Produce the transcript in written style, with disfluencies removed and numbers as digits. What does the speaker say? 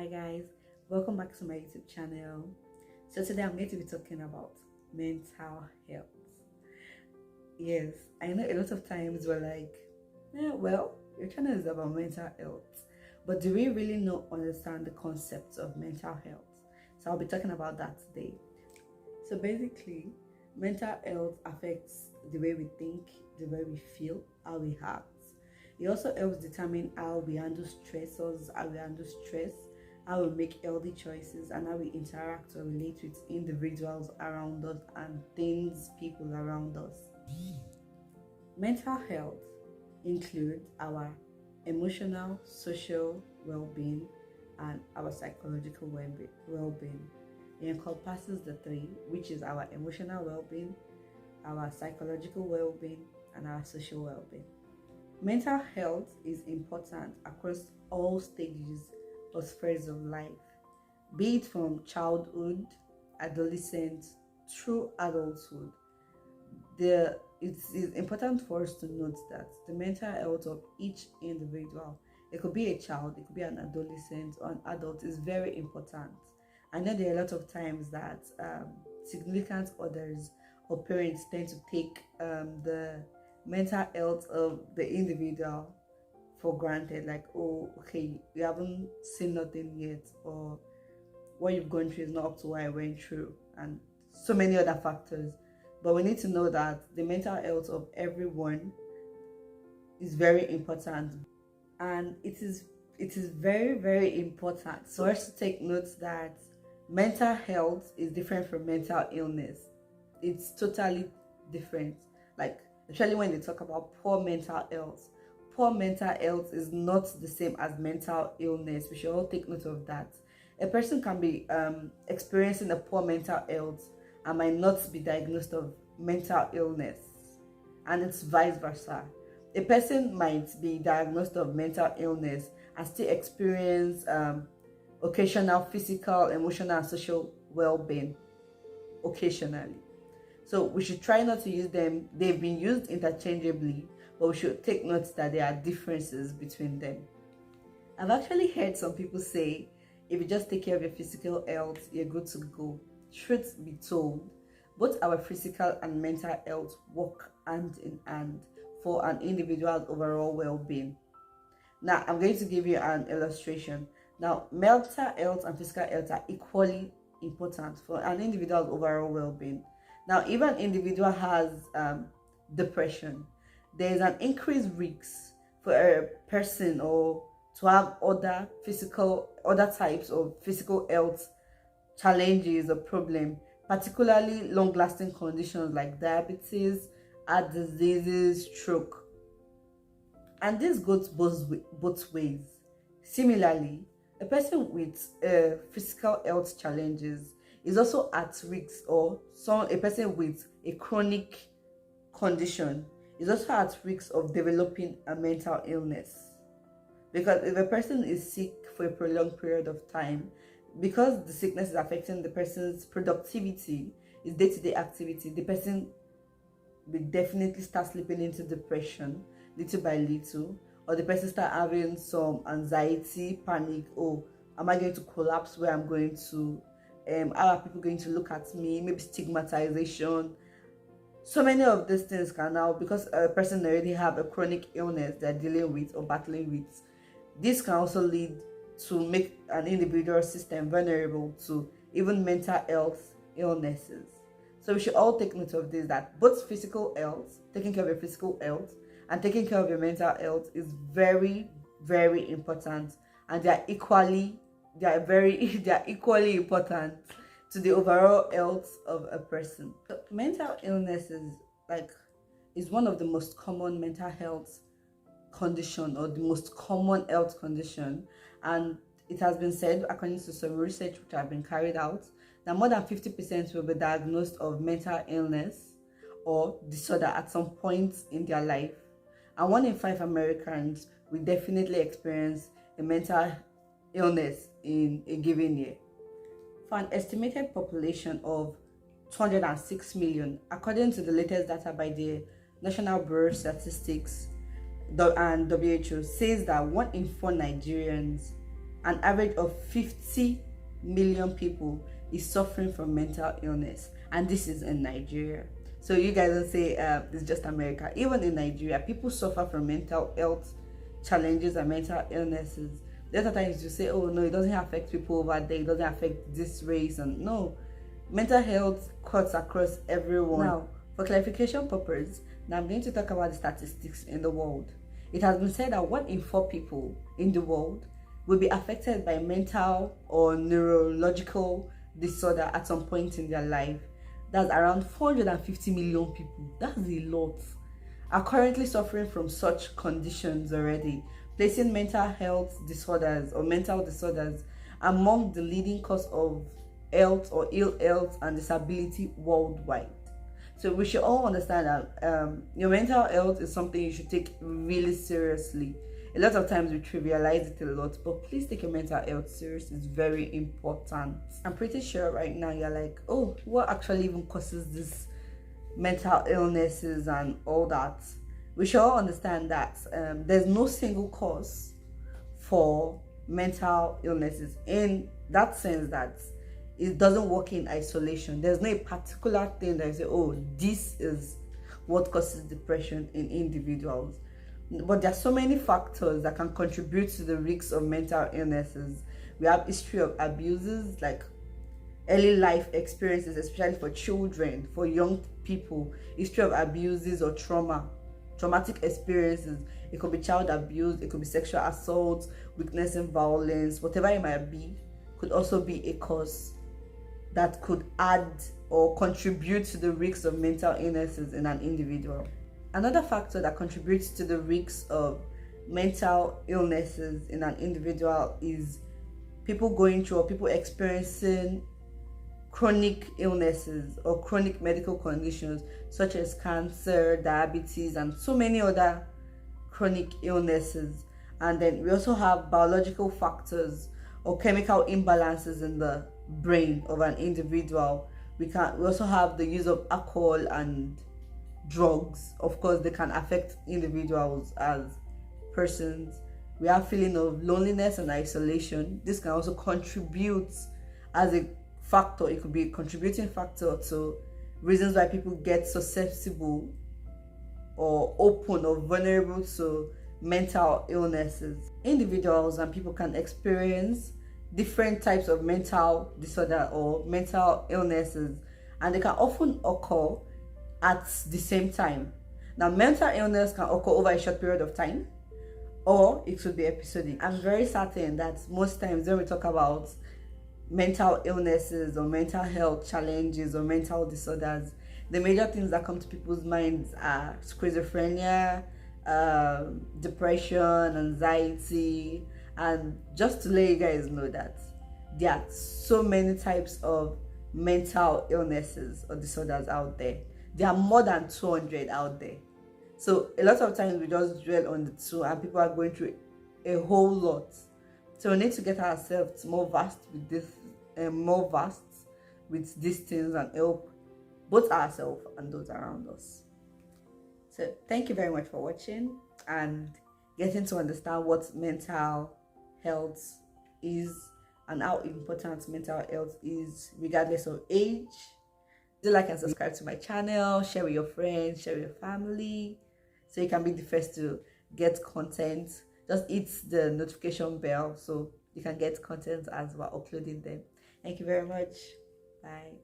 Hi guys, welcome back to my YouTube channel. So today I'm going to be talking about mental health. Yes, I know a lot of times we're like, well, your channel is about mental health, but do we really understand the concepts of mental health? So I'll be talking about that today. So basically, mental health affects the way we think, the way we feel, how we act. It also helps determine how we handle stressors, how we handle stress, how we make healthy choices, and how we interact or relate with individuals around us and things, people around us. Mental health includes our emotional, social well-being, and our psychological well-being. It encompasses the three, which is our emotional well-being, our psychological well-being, and our social well-being. Mental health is important across all stages or spheres of life, be it from childhood, adolescence, through adulthood. It's important for us to note that the mental health of each individual, it could be a child, it could be an adolescent or an adult, is very important. I know there are a lot of times that significant others or parents tend to take the mental health of the individual for granted, like, oh, okay, you haven't seen nothing yet, or what you've gone through is not up to what I went through, and so many other factors. But we need to know that the mental health of everyone is very important, and it is very, very important for us to take note that mental health is different from mental illness. It's totally different. Like, especially when they talk about poor mental health. Poor mental health is not the same as mental illness. We should all take note of that. A person can be experiencing a poor mental health and might not be diagnosed of mental illness, and it's vice versa. A person might be diagnosed of mental illness and still experience occasional physical, emotional, and social well-being occasionally. So we should try not to use them. They've been used interchangeably, but we should take note that there are differences between them. I've actually heard some people say, if you just take care of your physical health, you're good to go. Truth be told, both our physical and mental health work hand in hand for an individual's overall well-being. Now, I'm going to give you an illustration. Now, mental health and physical health are equally important for an individual's overall well-being. Now, if an individual has depression, there is an increased risk for a person or to have other types of physical health challenges or problem, particularly long-lasting conditions like diabetes, heart diseases, stroke. And this goes both ways. Similarly, a person with physical health challenges is also at risk, or a person with a chronic condition is also at risk of developing a mental illness. Because if a person is sick for a prolonged period of time, because the sickness is affecting the person's productivity, his day-to-day activity, the person will definitely start slipping into depression little by little, or the person start having some anxiety, panic. Oh, am I going to collapse? Where I'm going to? How are people going to look at me? Maybe stigmatization. So many of these things can now, because a person already have a chronic illness they're dealing with or battling with, this can also lead to make an individual system vulnerable to even mental health illnesses. So we should all take note of this, that both physical health, taking care of your physical health, and taking care of your mental health is very, very important, and they are equally important to the overall health of a person. So mental illness is one of the most common mental health condition, or the most common health condition, and it has been said, according to some research which have been carried out, that more than 50% will be diagnosed of mental illness or disorder at some point in their life, and 1 in 5 Americans will definitely experience a mental illness in a given year. For an estimated population of 206 million, according to the latest data by the National Bureau of Statistics and WHO, says that 1 in 4 Nigerians an average of 50 million people is suffering from mental illness, and this is in Nigeria. So you guys don't say it's just America. Even in Nigeria, people suffer from mental health challenges and mental illnesses. The other times you say, oh no, it doesn't affect people over there, it doesn't affect this race, and no, mental health cuts across everyone. Now, for clarification purposes, now I'm going to talk about the statistics in the world. It has been said that 1 in 4 people in the world will be affected by mental or neurological disorder at some point in their life. That's around 450 million people. That's a lot. Are currently suffering from such conditions already, placing mental health disorders or mental disorders among the leading cause of health or ill health and disability worldwide. So we should all understand that your mental health is something you should take really seriously. A lot of times we trivialize it a lot, but please take your mental health serious. It's very important. I'm pretty sure right now you're like, oh, what actually even causes this mental illnesses and all that? We should all understand that there's no single cause for mental illnesses, in that sense that it doesn't work in isolation. There's no particular thing that you say, oh, this is what causes depression in individuals. But there are so many factors that can contribute to the risks of mental illnesses. We have history of abuses, like early life experiences, especially for children, for young people, history of abuses or traumatic experiences. It could be child abuse, it could be sexual assault, weakness and violence, whatever it might be, could also be a cause that could add or contribute to the risks of mental illnesses in an individual. Another factor that contributes to the risks of mental illnesses in an individual is people going through or people experiencing chronic illnesses or chronic medical conditions such as cancer, diabetes, and so many other chronic illnesses. And then we also have biological factors or chemical imbalances in the brain of an individual. We also have the use of alcohol and drugs. Of course, they can affect individuals as persons. We have feeling of loneliness and isolation. This can also contribute as a factor. It could be a contributing factor to reasons why people get susceptible or open or vulnerable to mental illnesses. Individuals and people can experience different types of mental disorder or mental illnesses, and they can often occur at the same time. Now, mental illness can occur over a short period of time, or it could be episodic. I'm very certain that most times when we talk about mental illnesses or mental health challenges or mental disorders, the major things that come to people's minds are schizophrenia, depression, anxiety. And just to let you guys know that there are so many types of mental illnesses or disorders out there. There are more than 200 out there. So a lot of times we just dwell on the 2 and people are going through a whole lot. So we need to get ourselves more vast with this, with these things, and help both ourselves and those around us. So thank you very much for watching and getting to understand what mental health is and how important mental health is regardless of age. Do like and subscribe to my channel, share with your friends, share with your family, so you can be the first to get content. Just hit the notification bell so you can get content as we're uploading them. Thank you very much. Bye.